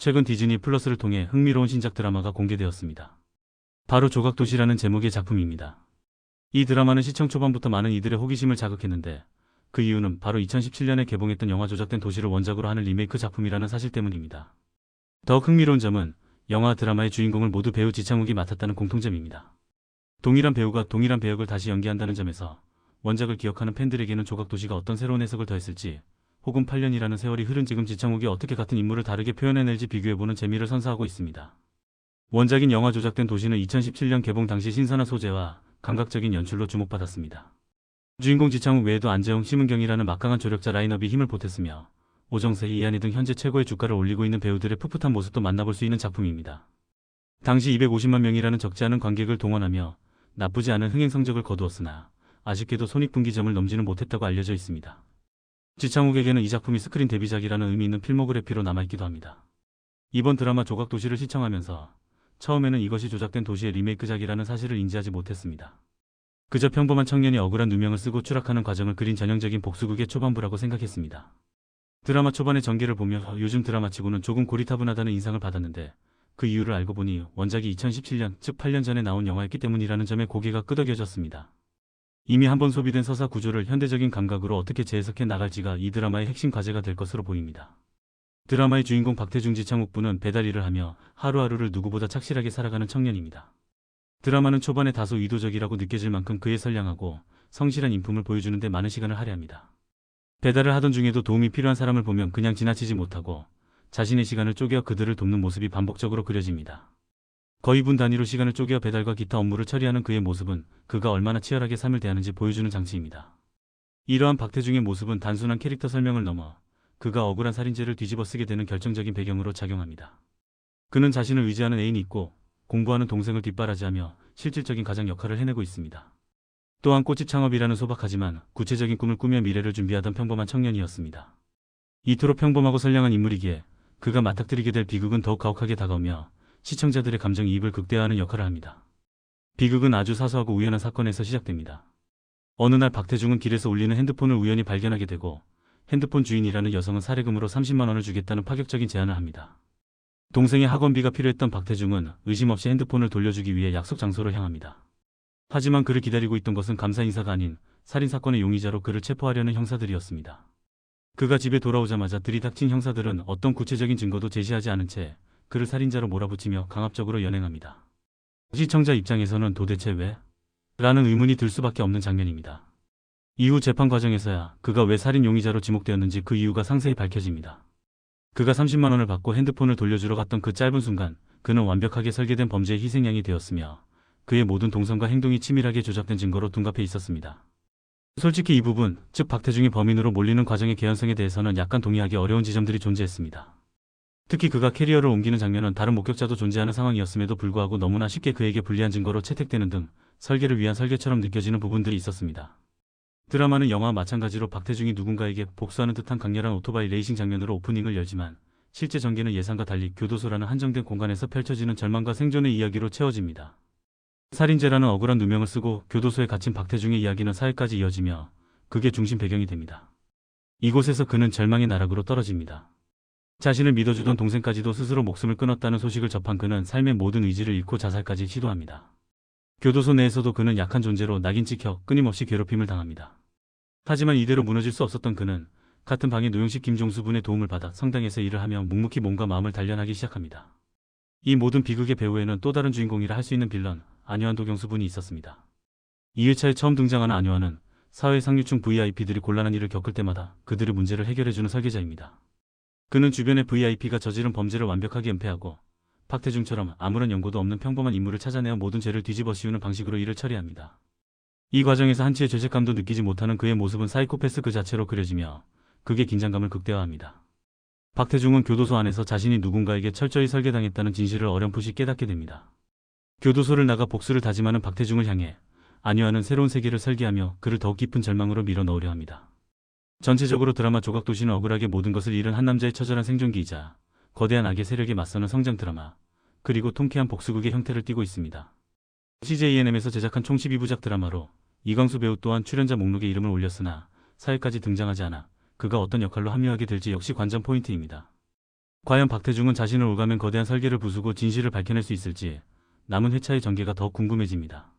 최근 디즈니 플러스를 통해 흥미로운 신작 드라마가 공개되었습니다. 바로 조각도시라는 제목의 작품입니다. 이 드라마는 시청 초반부터 많은 이들의 호기심을 자극했는데 그 이유는 바로 2017년에 개봉했던 영화 조작된 도시를 원작으로 하는 리메이크 작품이라는 사실 때문입니다. 더욱 흥미로운 점은 영화 드라마의 주인공을 모두 배우 지창욱이 맡았다는 공통점입니다. 동일한 배우가 동일한 배역을 다시 연기한다는 점에서 원작을 기억하는 팬들에게는 조각도시가 어떤 새로운 해석을 더했을지, 혹은 8년이라는 세월이 흐른 지금 지창욱이 어떻게 같은 인물을 다르게 표현해낼지 비교해보는 재미를 선사하고 있습니다. 원작인 영화 조작된 도시는 2017년 개봉 당시 신선한 소재와 감각적인 연출로 주목받았습니다. 주인공 지창욱 외에도 안재홍, 심은경이라는 막강한 조력자 라인업이 힘을 보탰으며 오정세, 이한희 등 현재 최고의 주가를 올리고 있는 배우들의 풋풋한 모습도 만나볼 수 있는 작품입니다. 당시 250만 명이라는 적지 않은 관객을 동원하며 나쁘지 않은 흥행 성적을 거두었으나 아쉽게도 손익분기점을 넘지는 못했다고 알려져 있습니다. 지창욱에게는 이 작품이 스크린 데뷔작이라는 의미 있는 필모그래피로 남아있기도 합니다. 이번 드라마 조각도시를 시청하면서 처음에는 이것이 조작된 도시의 리메이크작이라는 사실을 인지하지 못했습니다. 그저 평범한 청년이 억울한 누명을 쓰고 추락하는 과정을 그린 전형적인 복수극의 초반부라고 생각했습니다. 드라마 초반의 전개를 보며 요즘 드라마치고는 조금 고리타분하다는 인상을 받았는데 그 이유를 알고 보니 원작이 2017년, 즉 8년 전에 나온 영화였기 때문이라는 점에 고개가 끄덕여졌습니다. 이미 한번 소비된 서사 구조를 현대적인 감각으로 어떻게 재해석해 나갈지가 이 드라마의 핵심 과제가 될 것으로 보입니다. 드라마의 주인공 박태중 지창욱 부는 배달 일을 하며 하루하루를 누구보다 착실하게 살아가는 청년입니다. 드라마는 초반에 다소 의도적이라고 느껴질 만큼 그의 선량하고 성실한 인품을 보여주는 데 많은 시간을 할애합니다. 배달을 하던 중에도 도움이 필요한 사람을 보면 그냥 지나치지 못하고 자신의 시간을 쪼개어 그들을 돕는 모습이 반복적으로 그려집니다. 거의 분 단위로 시간을 쪼개어 배달과 기타 업무를 처리하는 그의 모습은 그가 얼마나 치열하게 삶을 대하는지 보여주는 장치입니다. 이러한 박태중의 모습은 단순한 캐릭터 설명을 넘어 그가 억울한 살인죄를 뒤집어쓰게 되는 결정적인 배경으로 작용합니다. 그는 자신을 의지하는 애인이 있고 공부하는 동생을 뒷바라지하며 실질적인 가장 역할을 해내고 있습니다. 또한 꽃집 창업이라는 소박하지만 구체적인 꿈을 꾸며 미래를 준비하던 평범한 청년이었습니다. 이토록 평범하고 선량한 인물이기에 그가 맞닥뜨리게 될 비극은 더욱 가혹하게 다가오며 시청자들의 감정이입을 극대화하는 역할을 합니다. 비극은 아주 사소하고 우연한 사건에서 시작됩니다. 어느 날 박태중은 길에서 울리는 핸드폰을 우연히 발견하게 되고 핸드폰 주인이라는 여성은 사례금으로 30만 원을 주겠다는 파격적인 제안을 합니다. 동생의 학원비가 필요했던 박태중은 의심 없이 핸드폰을 돌려주기 위해 약속 장소로 향합니다. 하지만 그를 기다리고 있던 것은 감사 인사가 아닌 살인사건의 용의자로 그를 체포하려는 형사들이었습니다. 그가 집에 돌아오자마자 들이닥친 형사들은 어떤 구체적인 증거도 제시하지 않은 채 그를 살인자로 몰아붙이며 강압적으로 연행합니다. 시청자 입장에서는 도대체 왜? 라는 의문이 들 수밖에 없는 장면입니다. 이후 재판 과정에서야 그가 왜 살인 용의자로 지목되었는지 그 이유가 상세히 밝혀집니다. 그가 30만 원을 받고 핸드폰을 돌려주러 갔던 그 짧은 순간 그는 완벽하게 설계된 범죄의 희생양이 되었으며 그의 모든 동선과 행동이 치밀하게 조작된 증거로 둔갑해 있었습니다. 솔직히 이 부분, 즉 박태중이 범인으로 몰리는 과정의 개연성에 대해서는 약간 동의하기 어려운 지점들이 존재했습니다. 특히 그가 캐리어를 옮기는 장면은 다른 목격자도 존재하는 상황이었음에도 불구하고 너무나 쉽게 그에게 불리한 증거로 채택되는 등 설계를 위한 설계처럼 느껴지는 부분들이 있었습니다. 드라마는 영화와 마찬가지로 박태중이 누군가에게 복수하는 듯한 강렬한 오토바이 레이싱 장면으로 오프닝을 열지만 실제 전개는 예상과 달리 교도소라는 한정된 공간에서 펼쳐지는 절망과 생존의 이야기로 채워집니다. 살인죄라는 억울한 누명을 쓰고 교도소에 갇힌 박태중의 이야기는 사회까지 이어지며 그게 중심 배경이 됩니다. 이곳에서 그는 절망의 나락으로 떨어집니다. 자신을 믿어주던 동생까지도 스스로 목숨을 끊었다는 소식을 접한 그는 삶의 모든 의지를 잃고 자살까지 시도합니다. 교도소 내에서도 그는 약한 존재로 낙인 찍혀 끊임없이 괴롭힘을 당합니다. 하지만 이대로 무너질 수 없었던 그는 같은 방의 노영식 김종수 분의 도움을 받아 성당에서 일을 하며 묵묵히 몸과 마음을 단련하기 시작합니다. 이 모든 비극의 배후에는 또 다른 주인공이라 할 수 있는 빌런, 안요한 도경수 분이 있었습니다. 2회차에 처음 등장하는 안요한은 사회 상류층 VIP들이 곤란한 일을 겪을 때마다 그들의 문제를 해결해주는 설계자입니다. 그는 주변의 VIP가 저지른 범죄를 완벽하게 은폐하고 박태중처럼 아무런 연고도 없는 평범한 인물을 찾아내어 모든 죄를 뒤집어 씌우는 방식으로 일을 처리합니다. 이 과정에서 한치의 죄책감도 느끼지 못하는 그의 모습은 사이코패스 그 자체로 그려지며 그게 긴장감을 극대화합니다. 박태중은 교도소 안에서 자신이 누군가에게 철저히 설계당했다는 진실을 어렴풋이 깨닫게 됩니다. 교도소를 나가 복수를 다짐하는 박태중을 향해 안요한은 새로운 세계를 설계하며 그를 더욱 깊은 절망으로 밀어넣으려 합니다. 전체적으로 드라마 조각도시는 억울하게 모든 것을 잃은 한 남자의 처절한 생존기이자 거대한 악의 세력에 맞서는 성장 드라마, 그리고 통쾌한 복수극의 형태를 띠고 있습니다. CJNM에서 제작한 총 12부작 드라마로 이광수 배우 또한 출연자 목록에 이름을 올렸으나 사회까지 등장하지 않아 그가 어떤 역할로 합류하게 될지 역시 관전 포인트입니다. 과연 박태중은 자신을 오가면 거대한 설계를 부수고 진실을 밝혀낼 수 있을지 남은 회차의 전개가 더 궁금해집니다.